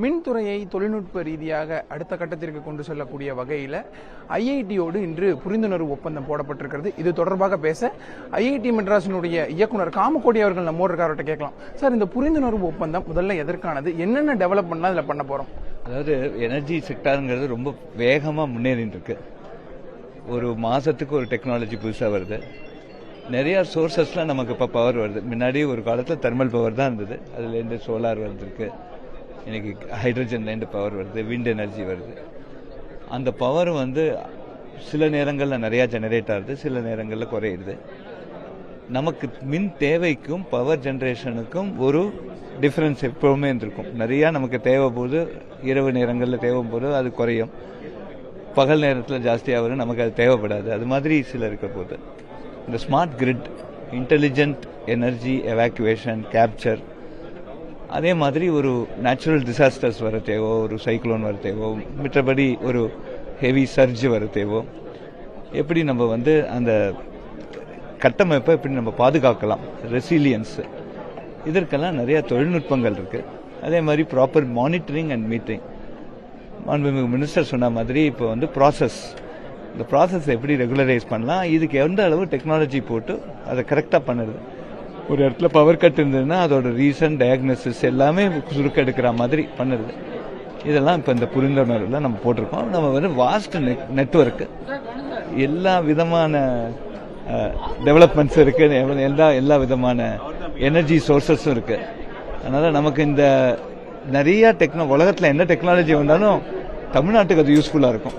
மின்துறையை தொழில்நுட்ப ரீதியாக அடுத்த கட்டத்திற்கு கொண்டு செல்லக்கூடிய வகையில் ஐஐடியோடு இன்று புரிந்துணர்வு ஒப்பந்தம் போடப்பட்டிருக்கிறது. இது தொடர்பாக பேச ஐஐடி மெட்ராஸினுடைய இயக்குனர் காமகோடி அவர்கள் நம்மோடு இருக்கார்ட்ட கேட்கலாம். சார், இந்த புரிந்துணர்வு ஒப்பந்தம் முதல்ல எதற்கானது, என்னென்ன டெவலப்மெண்ட்லாம் இதில் பண்ண போறோம்? அதாவது எனர்ஜி செக்டாருங்கிறது ரொம்ப வேகமாக முன்னேறிட்டு இருக்கு. ஒரு மாசத்துக்கு ஒரு டெக்னாலஜி புதுசாக வருது. நிறைய சோர்சஸ்லாம் நமக்கு இப்போ பவர் வருது. முன்னாடி ஒரு காலத்தில் தெர்மல் பவர் தான் இருந்தது, அதுலேருந்து சோலார் வந்துருக்கு, இன்னைக்கு ஹைட்ரஜன்லேருந்து பவர் வருது, விண்ட் எனர்ஜி வருது. அந்த பவர் சில நேரங்களில் நிறையா ஜெனரேட் ஆகுது, சில நேரங்களில் குறையிடுது. நமக்கு மின் தேவைக்கும் பவர் ஜெனரேஷனுக்கும் ஒரு டிஃப்ரென்ஸ் எப்பவுமே இருந்திருக்கும். நிறையா நமக்கு தேவைப்போது இரவு நேரங்களில் தேவைப்போது அது குறையும், பகல் நேரத்தில் ஜாஸ்தியாக வரும், நமக்கு அது தேவைப்படாது. அது மாதிரி சில இருக்க போது இந்த smart grid, intelligent energy evacuation, capture, அதே மாதிரி ஒரு நேச்சுரல் டிசாஸ்டர்ஸ் வர தேவோ, ஒரு சைக்ளோன் வர தேவோ, மற்றபடி ஒரு ஹெவி சர்ஜ் வர தேவோ, எப்படி நம்ம அந்த கட்டமைப்பை எப்படி நம்ம பாதுகாக்கலாம், ரெசிலியன்ஸ், இதற்கெல்லாம் நிறைய தொழில்நுட்பங்கள் இருக்கு. அதே மாதிரி proper monitoring and meeting. Minister சொன்ன மாதிரி இப்போ ப்ராசஸ், இந்த ப்ராசஸ் எப்படி ரெகுலரைஸ் பண்ணலாம், இதுக்கு எந்த அளவு டெக்னாலஜி போட்டு அதை கரெக்டாக பண்ணுறது. ஒரு இடத்துல பவர் கட் இருந்ததுன்னா அதோட ரீசன், டயக்னோசிஸ் எல்லாமே சுருக்கெடுக்கிற மாதிரி பண்ணுறது. இதெல்லாம் இப்போ இந்த புரிந்துணர்வுல நம்ம போட்டிருக்கோம். நம்ம வாஸ்ட் நெட்வொர்க், எல்லா விதமான டெவலப்மெண்ட்ஸ் இருக்கு, எல்லா விதமான எனர்ஜி சோர்சஸும் இருக்கு. அதனால நமக்கு இந்த நிறைய உலகத்தில் என்ன டெக்னாலஜி வந்தாலும் தமிழ்நாட்டுக்கு அது யூஸ்ஃபுல்லாக இருக்கும்.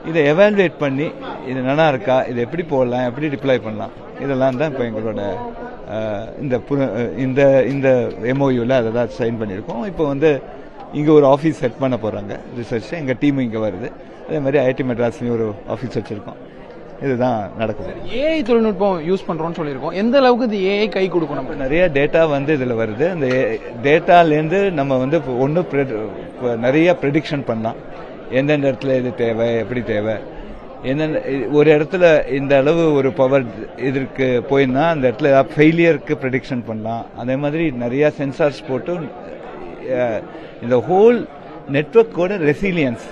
இதை எவாலுவேட் பண்ணி இது நல்லா இருக்கா, இது எப்படி போடலாம், எப்படி டிப்ளாய் பண்ணலாம், இதெல்லாம் தான் இப்போ எங்களோட இந்த இந்த எம்ஓயூவில் அதை தான் சைன் பண்ணியிருக்கோம். இப்போ இங்கே ஒரு ஆஃபீஸ் செட் பண்ண போகிறாங்க ரிசர்ச், எங்கள் டீம் இங்கே வருது. அதே மாதிரி ஐஐடி மெட்ராஸ்லையும் ஒரு ஆஃபீஸ் வச்சுருக்கோம். இதுதான் நடக்குது. ஏஐ தொழில்நுட்பம் யூஸ் பண்ணுறோம்னு சொல்லியிருக்கோம். எந்த அளவுக்கு இது ஏஐ கை கொடுக்கணும்? நிறைய டேட்டா இதில் வருது. அந்த டேட்டாலேருந்து நம்ம ஒன்று நிறைய ப்ரெடிக்ஷன் பண்ணலாம், எந்தெந்த இடத்துல இது தேவை, எப்படி தேவை, என்னென்ன ஒரு இடத்துல இந்த அளவு ஒரு பவர் இதற்கு போயிருந்தா அந்த இடத்துல ஃபெயிலியருக்கு ப்ரெடிக்ஷன் பண்ணலாம். அதே மாதிரி நிறைய சென்சார்ஸ் போட்டு இந்த ஹோல் நெட்வொர்க்கோட ரெசிலியன்ஸ்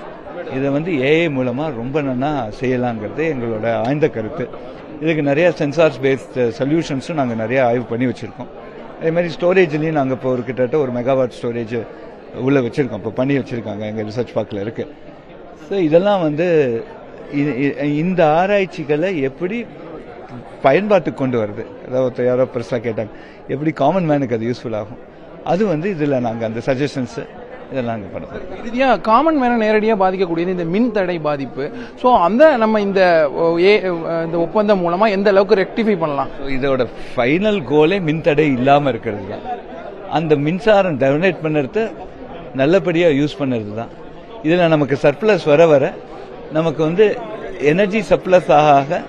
இதை ஏஐ மூலமாக ரொம்ப நல்லா செய்யலாங்கிறது எங்களோட ஆழ்ந்த கருத்து. இதுக்கு நிறைய சென்சார்ஸ் பேஸ்ட் சொல்யூஷன்ஸும் நாங்கள் நிறைய ஆய்வு பண்ணி வச்சுருக்கோம். அதே மாதிரி ஸ்டோரேஜ்லேயும் நாங்கள் இப்போ கிட்டத்தட்ட ஒரு மெகாவாட் ஸ்டோரேஜ் உள்ளே வச்சுருக்கோம், இப்போ பண்ணி வச்சுருக்காங்க, எங்கள் ரிசர்ச் பார்க்கில் இருக்குது. ஸோ இதெல்லாம் இந்த ஆராய்ச்சிகளை எப்படி பயன்பாட்டுக்கு கொண்டு வருது, அதாவது யாரோ பெருசாக கேட்டாங்க எப்படி காமன் மேனுக்கு அது யூஸ்ஃபுல் ஆகும், அது இதில் நாங்கள் அந்த சஜஷன்ஸு இதெல்லாம் நாங்கள் பண்ணுறோம். இறுதியாக காமன் மேனை நேரடியாக பாதிக்கக்கூடியது இந்த மின் தடை பாதிப்பு. ஸோ நம்ம இந்த ஒப்பந்தம் மூலமாக எந்த அளவுக்கு ரெக்டிஃபை பண்ணலாம்? இதோட ஃபைனல் கோலே மின் தடை இல்லாமல் இருக்கிறது தான். அந்த மின்சாரம் டெவனேட் பண்ணுறது நல்லபடியாக யூஸ் பண்ணுறது தான். இதில் நமக்கு சர்ப்ளஸ் வர நமக்கு எனர்ஜி சர்ப்ளஸ் ஆக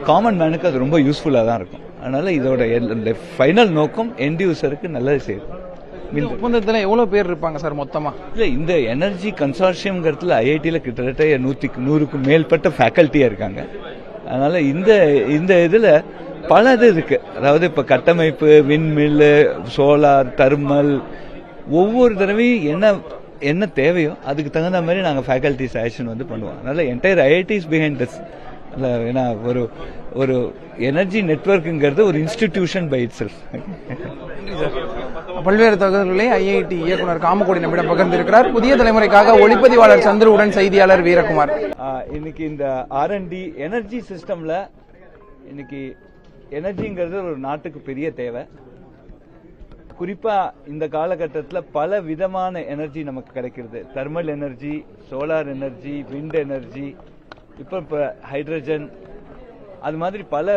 காமன் மேனுக்கு அது ரொம்ப யூஸ்ஃபுல்லாக தான் இருக்கும். அதனால இதோட ஃபைனல் நோக்கம் எண்ட் யூசருக்கு நல்லது செய்யும். ஒப்பந்தத்தில் எவ்வளோ பேர் இருப்பாங்க சார் மொத்தமாக? இல்லை, இந்த எனர்ஜி கன்சார்ஷியம்ங்கிறதுல ஐஐடியில் கிட்டத்தட்ட 100க்கும் மேற்பட்ட ஃபேக்கல்ட்டியாக இருக்காங்க. அதனால இந்த இதில் பல இது இருக்கு. அதாவது இப்போ கட்டமைப்பு, விண்மில்லு, சோலார், தெர்மல், ஒவ்வொரு தடவையும் என்ன தேவையோ அதுக்கு தகுந்த மாதிரி நாங்கள் ஃபேக்கல்டி செலெக்ஷன் பண்ணுவோம். அதனால என்டையர் ஐஐடிஸ் பிஹைண்ட் திஸ். ஏன்னா ஒரு எனர்ஜி நெட்வொர்க்குங்கிறது ஒரு இன்ஸ்டிடியூஷன் பை இட் செல்ஃப். பல்வேறு தகவல்களை ஐஐடி இயக்குனர் காமகோடி நம்மிடம் பகிர்ந்திருக்கிறார். புதிய தலைமுறைக்காக ஒளிப்பதிவாளர் சந்துருவுடன் செய்தியாளர் வீரகுமார். இன்னைக்கு இந்த R&D எனர்ஜி சிஸ்டம்ல இன்னைக்கு எனர்ஜிங்கிறது ஒரு நாட்டுக்கு பெரிய தேவை. குறிப்பா இந்த காலகட்டத்தில் பல விதமான எனர்ஜி நமக்கு கிடைக்கிறது. Thermal energy, solar energy, wind energy, இப்போ ஹைட்ரஜன், அது மாதிரி பல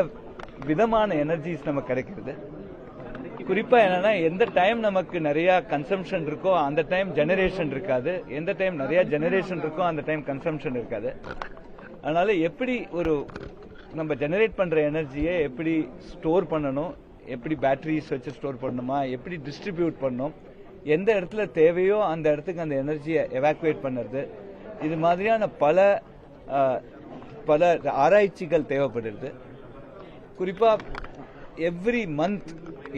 விதமான எனர்ஜிஸ் நமக்கு கிடைக்கிறது. குறிப்பா என்னன்னா, எந்த டைம் நமக்கு நிறைய கன்சம்ஷன் இருக்கோ அந்த டைம் ஜெனரேஷன் இருக்காது, எந்த டைம் நிறைய ஜெனரேஷன் இருக்கோ அந்த டைம் கன்சம்ஷன் இருக்காது. அதனால எப்படி நம்ம ஜெனரேட் பண்ற எனர்ஜியை எப்படி ஸ்டோர் பண்ணணும், எப்படி பேட்டரிஸ் வச்சு ஸ்டோர் பண்ணணுமா, எப்படி டிஸ்ட்ரிபியூட் பண்ணணும், எந்த இடத்துல தேவையோ அந்த இடத்துக்கு அந்த எனர்ஜியை எவாக்குவேட் பண்ணுறது, இது மாதிரியான பல ஆராய்ச்சிகள் தேவைப்படுது. குறிப்பா எவ்ரி மந்த்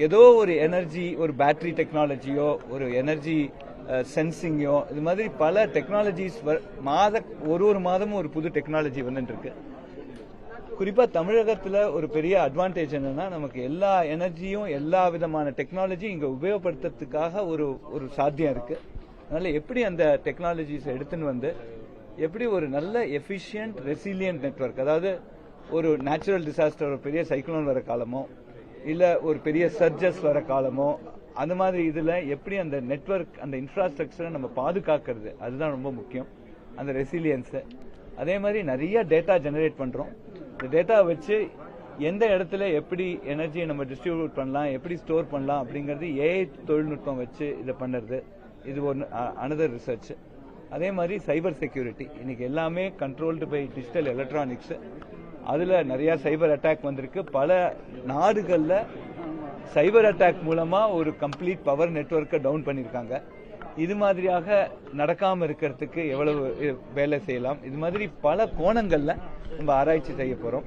ஏதோ ஒரு எனர்ஜி, ஒரு பேட்டரி டெக்னாலஜியோ ஒரு எனர்ஜி சென்சிங்கோ, இது மாதிரி பல டெக்னாலஜிஸ் ஒரு மாதமும் ஒரு புது டெக்னாலஜி வந்துட்டு இருக்கு. குறிப்பா தமிழகத்துல ஒரு பெரிய அட்வான்டேஜ் என்னன்னா, நமக்கு எல்லா எனர்ஜியும் எல்லா விதமான டெக்னாலஜியும் இங்க உபயோகப்படுத்துறதுக்காக ஒரு சாத்தியம் இருக்கு. அதனால எப்படி அந்த டெக்னாலஜிஸ் எடுத்துன்னு வந்து எப்படி ஒரு நல்ல எஃபிஷியன்ட் ரெசிலியன்ட் நெட்வொர்க், அதாவது ஒரு நேச்சுரல் டிசாஸ்டர், ஒரு பெரிய சைக்ளோன் வர காலமோ இல்ல ஒரு பெரிய சர்ஜஸ் வர காலமோ, அந்த மாதிரி இதுல எப்படி அந்த நெட்வொர்க் அந்த இன்ஃப்ராஸ்ட்ரக்சரை நம்ம பாதுகாக்கிறது, அதுதான் ரொம்ப முக்கியம், அந்த ரெசிலியன்ஸ். அதே மாதிரி நிறைய டேட்டா ஜெனரேட் பண்றோம். இந்த டேட்டா வச்சு எந்த இடத்துல எப்படி எனர்ஜியை நம்ம டிஸ்ட்ரிபியூட் பண்ணலாம், எப்படி ஸ்டோர் பண்ணலாம் அப்படிங்கிறது ஏஐ தொழில்நுட்பம் வச்சு இதை பண்ணுறது. இது ஒன்று அனதர் ரிசர்ச். அதே மாதிரி சைபர் செக்யூரிட்டி, இன்னைக்கு எல்லாமே கண்ட்ரோல்டு பை டிஜிட்டல் எலக்ட்ரானிக்ஸ். அதில் நிறைய சைபர் அட்டாக் வந்திருக்கு. பல நாடுகளில் சைபர் அட்டாக் மூலமா ஒரு கம்ப்ளீட் பவர் நெட்வொர்க்கை டவுன் பண்ணியிருக்காங்க. இது மாதிரியாக நடக்காம இருக்கிறதுக்கு எவ்வளவு வேலை செய்யலாம், இது மாதிரி பல கோணங்கள்ல நம்ம ஆராய்ச்சி செய்ய போறோம்.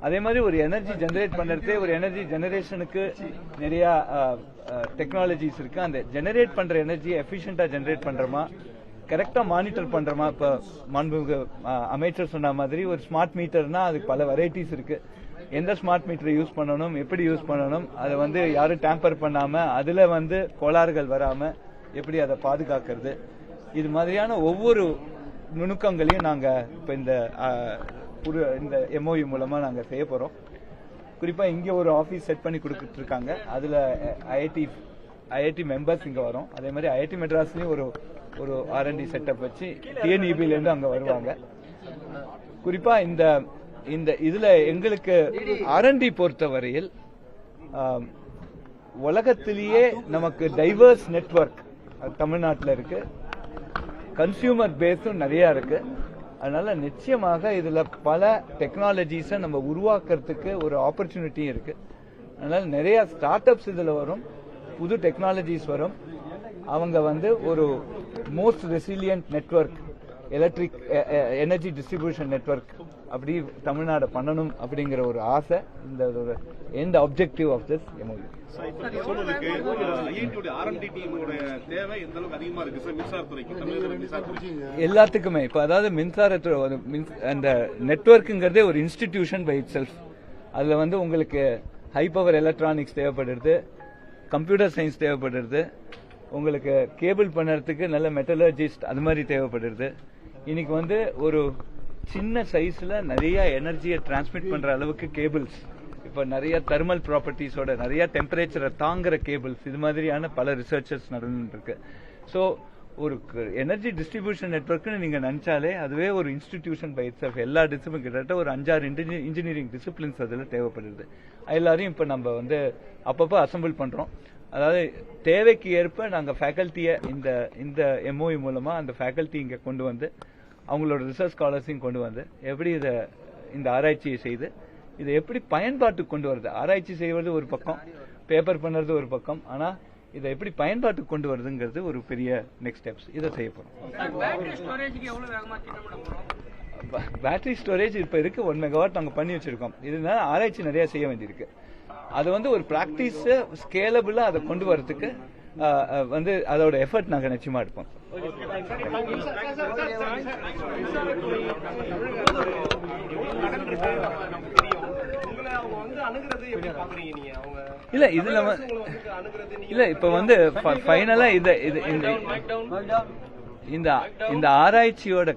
அதே மாதிரி ஒரு எனர்ஜி ஜெனரேட் பண்றதே, ஒரு எனர்ஜி ஜெனரேஷனுக்கு நிறைய டெக்னாலஜிஸ் இருக்கு. அந்த ஜெனரேட் பண்ற எனர்ஜியை எஃபிஷியன்டா ஜெனரேட் பண்றோமா, கரெக்டா மானிட்டர் பண்றோமா. இப்ப மாண்புமிகு அமைச்சர் சொன்ன மாதிரி ஒரு ஸ்மார்ட் மீட்டர்னா அதுக்கு பல வெரைட்டிஸ் இருக்கு. எந்த ஸ்மார்ட் மீட்டரை யூஸ் பண்ணணும், எப்படி யூஸ் பண்ணணும், அதை வந்து யாரும் டேம்பர் பண்ணாம அதுல கோளாறுகள் வராம எப்படி அதை பாதுகாக்கிறது, இது மாதிரியான ஒவ்வொரு நுணுக்கங்களையும் நாங்க இப்ப இந்த எம்ஓயு மூலமா நாங்க செய்ய போறோம். குறிப்பா இங்க ஒரு ஆபீஸ் செட் பண்ணி கொடுத்துட்டு இருக்காங்க. அதுல ஐஐடி மெம்பர்ஸ் இங்க வரும். அதே மாதிரி ஐஐடி மெட்ராஸ்லயும் ஒரு R&D செட்டப் வச்சு டிஎன்இபில இருந்து அங்க வருவாங்க. குறிப்பா இந்த இதுல எங்களுக்கு R&D பொறுத்த வரையில் உலகத்திலேயே நமக்கு டைவர்ஸ் நெட்வொர்க் தமிழ்நாட்டில் இருக்கு. கன்சியூமர் பேஸும் நிறைய இருக்கு. அதனால நிச்சயமாக இதுல பல டெக்னாலஜிஸை நம்ம உருவாக்குறதுக்கு ஒரு ஆப்பர்ச்சுனிட்டியும் இருக்கு. அதனால நிறைய ஸ்டார்ட் அப்ஸ் இதுல வரும், புது டெக்னாலஜிஸ் வரும். அவங்க ஒரு most resilient network, electric energy distribution network அப்படி தமிழ்நாடு பண்ணணும் அப்படிங்கிற ஒரு ஆசை இந்த ஒரு end objective of this MOU. எல்லாத்துக்குமே இப்ப அதாவது மின்சாரத்துறை அந்த நெட்வொர்க்குங்கிறதே ஒரு இன்ஸ்டிடியூஷன் பை இட் செல்ஃப். அதுல உங்களுக்கு ஹை பவர் எலக்ட்ரானிக்ஸ் தேவைப்படுறது, கம்ப்யூட்டர் சயின்ஸ் தேவைப்படுறது, உங்களுக்கு கேபிள் பண்ணுறதுக்கு நல்ல மெட்டலர்ஜிஸ்ட் அது மாதிரி தேவைப்படுறது. இன்னைக்கு ஒரு சின்ன சைஸ்ல நிறைய எனர்ஜியை டிரான்ஸ்மிட் பண்ற அளவுக்கு கேபிள்ஸ், இப்ப நிறைய தெர்மல் ப்ராப்பர்ட்டிஸோட நிறைய டெம்பரேச்சரை தாங்குற கேபிள்ஸ், இது மாதிரியான பல ரிசர்ச்சஸ் நடந்துட்டு இருக்கு. ஸோ ஒரு எனர்ஜி டிஸ்ட்ரிபியூஷன் நெட்வொர்க்னு நீங்க நினைச்சாலே அதுவே ஒரு இன்ஸ்டிடியூஷன் பை இட்செல்ஃப். எல்லா டிசிப்ளின் கிட்டத்தட்ட ஒரு 5-6 இன்ஜினியரிங் டிசிப்ளின்ஸ் அதுல தேவைப்படுது. எல்லாரையும் இப்ப நம்ம அப்பப்போ அசம்பிள் பண்றோம். அதாவது தேவைக்கு ஏற்ப நாங்க ஃபேக்கல்ட்டியை இந்த எம்ஓயு மூலமா அந்த ஃபேக்கல்ட்டி இங்க கொண்டு வந்து அவங்களோட ரிசர்ச் ஸ்காலர்ஸையும் கொண்டு வந்து எப்படி இந்த ஆராய்ச்சியை செய்து இதை எப்படி பயன்பாட்டுக்கு கொண்டு வருது. ஆராய்ச்சி செய்வது ஒரு பக்கம், பேப்பர் பண்ணுறது ஒரு பக்கம், ஆனா இதை எப்படி பயன்பாட்டுக்கு கொண்டு வருதுங்கிறது ஒரு பெரிய நெக்ஸ்ட் ஸ்டெப்ஸ். இதை செய்ய போறோம். பேட்டரி ஸ்டோரேஜ் இப்ப இருக்கு 1 மெகாவாட் நாங்க பண்ணி வச்சிருக்கோம். இதனால ஆராய்ச்சி நிறைய செய்ய வேண்டியிருக்கு. அது ஒரு பிராக்டிஸ் ஸ்கேலபிளா அதை கொண்டு வரதுக்கு அதோட எஃபர்ட் நாங்க நிச்சயமா எடுப்போம். இல்ல இதுல இல்ல இப்ப ஃபைனலா இந்த ஆராய்ச்சியோட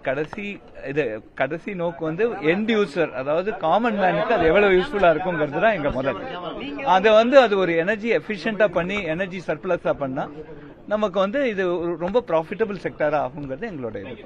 கடைசி நோக்கு எண்ட் யூசர், அதாவது காமன் மேனுக்கு அது எவ்வளவு யூஸ்ஃபுல்லா இருக்குங்கிறது தான் எங்க முதல். அது ஒரு எனர்ஜி எஃபிஷியன்டா பண்ணி எனர்ஜி சர்ப்ளஸா பண்ணா நமக்கு இது ரொம்ப ப்ராஃபிட்டபிள் செக்டரா ஆகுங்கிறது எங்களோட இது.